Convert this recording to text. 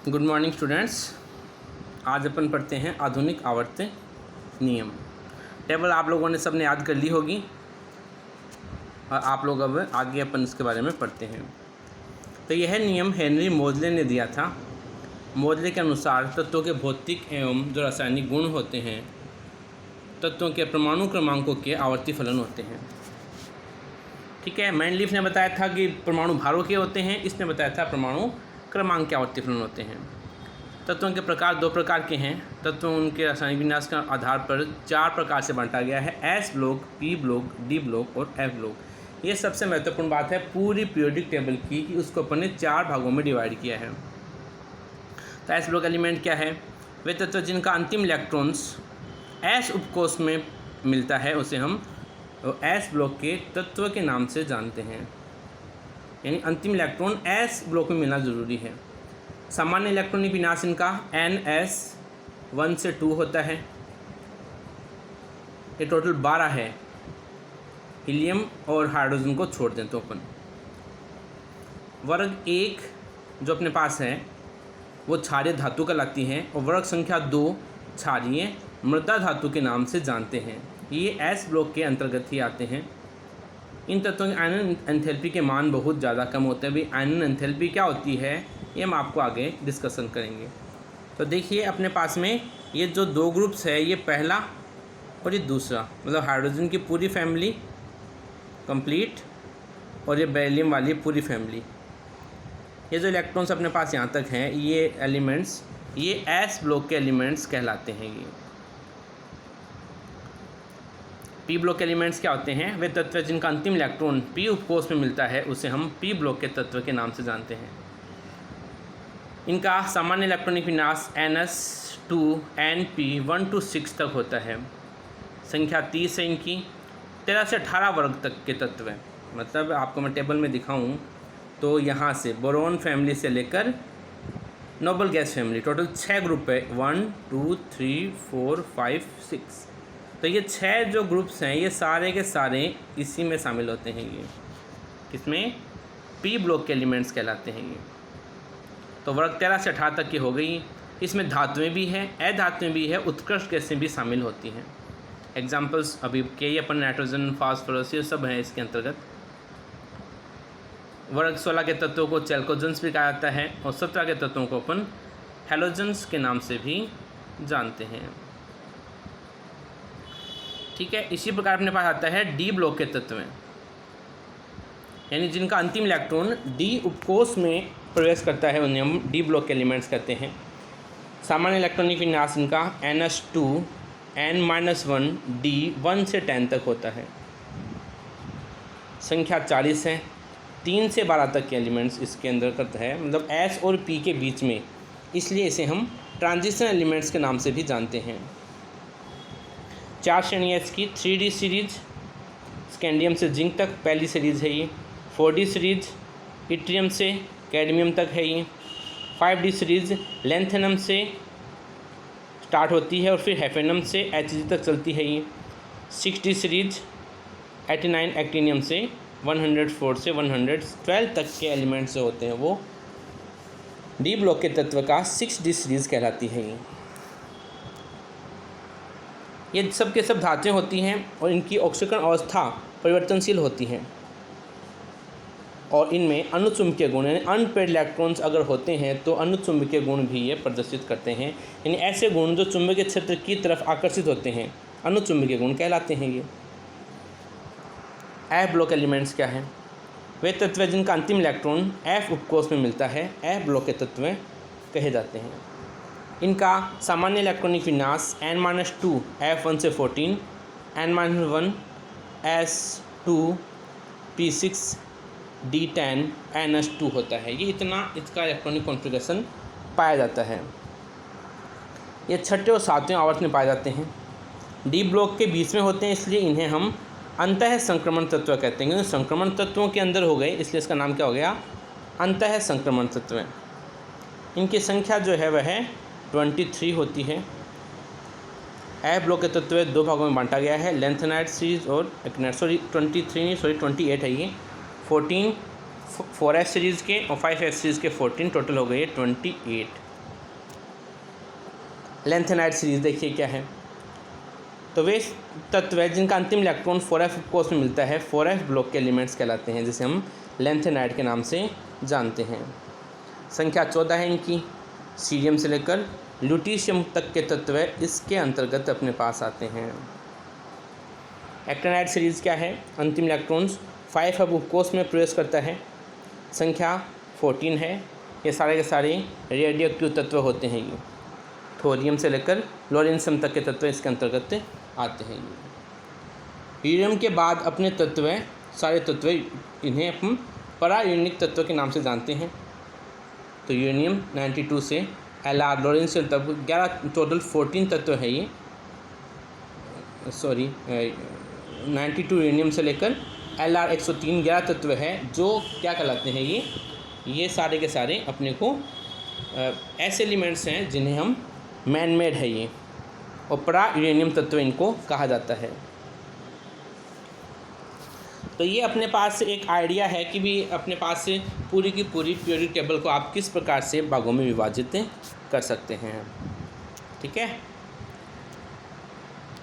Good morning students. आज अपन पढ़ते हैं आधुनिक आवर्त नियम। टेबल आप लोगों ने सबने याद कर ली होगी और आप लोग अब आगे अपन इसके बारे में पढ़ते हैं। तो यह नियम हेनरी मोजले ने दिया था। मोजले के अनुसार तत्वों के भौतिक एवं जो रासायनिक गुण होते हैं तत्वों के परमाणु क्रमांकों के आवर्ती फलन होते हैं। ठीक है, मैनलीफ ने बताया था कि परमाणु भारों के होते हैं, इसने बताया था परमाणु क्रमांक के आवर्ती फलन होते हैं। तत्वों के प्रकार दो प्रकार के हैं। तत्व उनके रासायनिक विन्यास के आधार पर चार प्रकार से बांटा गया है: S block, P block, D block और एफ ब्लॉक। ये सबसे महत्वपूर्ण बात है पूरी पीरियोडिक टेबल की कि उसको अपन ने चार भागों में डिवाइड किया है। तो एस ब्लॉक एलिमेंट क्या है? वे तत्व जिनका अंतिम इलेक्ट्रॉन्स एस उपकोष में मिलता है उसे हम एस ब्लॉक के तत्व के नाम से जानते हैं। यानी अंतिम इलेक्ट्रॉन एस ब्लॉक में मिलना जरूरी है। सामान्य इलेक्ट्रॉनिक विन्यास इनका NS 1 से 2 होता है। ये टोटल 12 है। हीलियम और हाइड्रोजन को छोड़ दें तो अपन वर्ग 1 जो अपने पास है वो क्षारीय धातु कहलाती है और वर्ग संख्या 2 क्षारीय मृदा धातु के नाम से जानते हैं। ये एस ब्लॉक के अंतर्गत ही आते हैं। इन तत्वों की आयनन एंथैल्पी के मान बहुत ज़्यादा कम होते हैं। भाई आयनन एंथैल्पी क्या होती है ये हम आपको आगे डिस्कशन करेंगे। तो देखिए अपने पास में ये जो दो ग्रुप्स है, ये पहला और ये दूसरा, मतलब हाइड्रोजन की पूरी फैमिली कंप्लीट और ये बेरिलियम वाली पूरी फैमिली। ये जो इलेक्ट्रॉन्स अपने पास यहाँ तक हैं, ये एलिमेंट्स ये एस ब्लॉक के एलिमेंट्स कहलाते हैं। ये पी ब्लॉक एलिमेंट्स क्या होते हैं? वे तत्व जिनका अंतिम इलेक्ट्रॉन पी उपकोष में मिलता है उसे हम पी ब्लॉक के तत्व के नाम से जानते हैं। इनका सामान्य इलेक्ट्रॉनिक विन्यास NS2 NP 1 to 6 तक होता है। संख्या 30 है इनकी। 13 से 18 वर्ग तक के तत्व हैं। मतलब आपको मैं टेबल में दिखाऊं तो यहाँ से बोरोन फैमिली से लेकर noble gas family total 6 group है। 1 2 3 4 5 6। तो ये 6 जो ग्रुप्स हैं ये सारे के सारे इसी में शामिल होते हैं। ये किसमें? पी ब्लॉक के एलिमेंट्स कहलाते हैं। ये तो वर्ग 13 से 18 तक की हो गई। इसमें धातुएं भी हैं, अधातुएं भी है, उत्कृष्ट गैसें भी शामिल होती हैं। एग्जाम्पल्स अभी के अपन नाइट्रोजन, फास्फोरस ये सब हैं इसके अंतर्गत। वर्ग 16 के तत्वों को चैल्कोजेंस भी कहा जाता है और 17 के तत्वों को अपन हेलोजेंस के नाम से भी जानते हैं। ठीक है, इसी प्रकार अपने पास आता है डी ब्लॉक के तत्व हैं, यानी जिनका अंतिम इलेक्ट्रॉन डी उपकोष में प्रवेश करता है उन्हें हम डी ब्लॉक के एलिमेंट्स कहते हैं। सामान्य इलेक्ट्रॉनिक विन्यास इनका NS2 N-1 D 1 से 10 तक होता है। संख्या 40 है। 3 से 12 तक के एलिमेंट्स इसके अंदर करता है, मतलब S और P के बीच में, इसलिए इसे हम ट्रांजिशन एलिमेंट्स के नाम से भी जानते हैं। 4 श्रेणी है इसकी। 3D सीरीज स्कैंडियम से जिंक तक पहली सीरीज़ है ये। 4D सीरीज इट्रियम से कैडमियम तक है ये। 5D सीरीज लेंथेनम से स्टार्ट होती है और फिर हेफेनम से Hg तक चलती है ये। 6D सीरीज 89 एक्टिनियम से 104 से 112 तक के एलिमेंट्स जो होते हैं वो डी ब्लॉक के तत्व का 6D सीरीज कहलाती है। ये सब के सब धातुएं होती हैं और इनकी ऑक्सीकरण अवस्था परिवर्तनशील होती है और इनमें अनुचुंबकीय गुण यानी अनपेड इलेक्ट्रॉन्स अगर होते हैं तो अनुचुंबकीय गुण भी ये प्रदर्शित करते हैं। यानी ऐसे गुण जो चुंबकीय क्षेत्र की तरफ आकर्षित होते हैं अनुचुंबकीय गुण कहलाते हैं। ये एफ ब्लॉक एलिमेंट्स क्या है? वे तत्व जिनका अंतिम इलेक्ट्रॉन एफ उपकोष में मिलता है एफ ब्लॉक के तत्व कहे जाते हैं। इनका सामान्य इलेक्ट्रॉनिक विन्यास N-2 F1 से 14 N-1 S2 P6 D10 NS2 होता है। ये इतना इसका इलेक्ट्रॉनिक कॉन्फ़िगरेशन पाया जाता है। ये छठे और सातवें आवर्त में पाए जाते हैं। डी ब्लॉक के बीच में होते हैं, इसलिए इन्हें हम अंतः संक्रमण तत्व कहते हैं। संक्रमण तत्वों के अंदर हो गए इसलिए इसका नाम क्या हो गया? अंतः संक्रमण तत्व। इनकी संख्या जो है वह 23 होती है। एफ ब्लॉक के तत्व 2 भागों में बांटा गया है, लेंथेनाइट सीरीज और एक्टिनाइट। 28 है ये। 14 4S सीरीज़ के और 5S सीरीज़ के 14 टोटल हो गए 28। लेंथेनाइड सीरीज़ देखिए क्या है। तो वे तत्व है जिनका अंतिम इलेक्ट्रॉन 4f कोष में मिलता है 4f ब्लॉक के एलिमेंट्स कहलाते हैं, जिसे हम लेंथेनाइड के नाम से जानते हैं। संख्या 14 है इनकी। सीरियम से लेकर ल्यूटीशियम तक के तत्व इसके अंतर्गत अपने पास आते हैं। एक्टिनाइड सीरीज़ क्या है? अंतिम इलेक्ट्रॉन्स 5f उपकोष में प्रवेश करता है। संख्या 14 है। ये सारे के सारे रेडियो एक्टिव तत्व होते हैं। ये थोरियम से लेकर लोरेंशियम तक के तत्व इसके अंतर्गत आते हैं। यूरेनियम के बाद अपने तत्व सारे तत्व इन्हें हम परायूनिक तत्व के नाम से जानते हैं। तो यूरेनियम 92 से Lr लोरेंशियम तक 11 टोटल 14 तत्व है ये। 92 यूरेनियम से लेकर Lr 103 11 तत्व है जो क्या कहलाते हैं ये सारे के सारे अपने को ऐसे एलिमेंट्स हैं जिन्हें हम मैन मेड है ये, और परा यूरेनियम तत्व इनको कहा जाता है। तो ये अपने पास से एक आइडिया है कि भी अपने पास से पूरी की पूरी पीरियोडिक टेबल को आप किस प्रकार से भागों में विभाजित कर सकते हैं। ठीक है।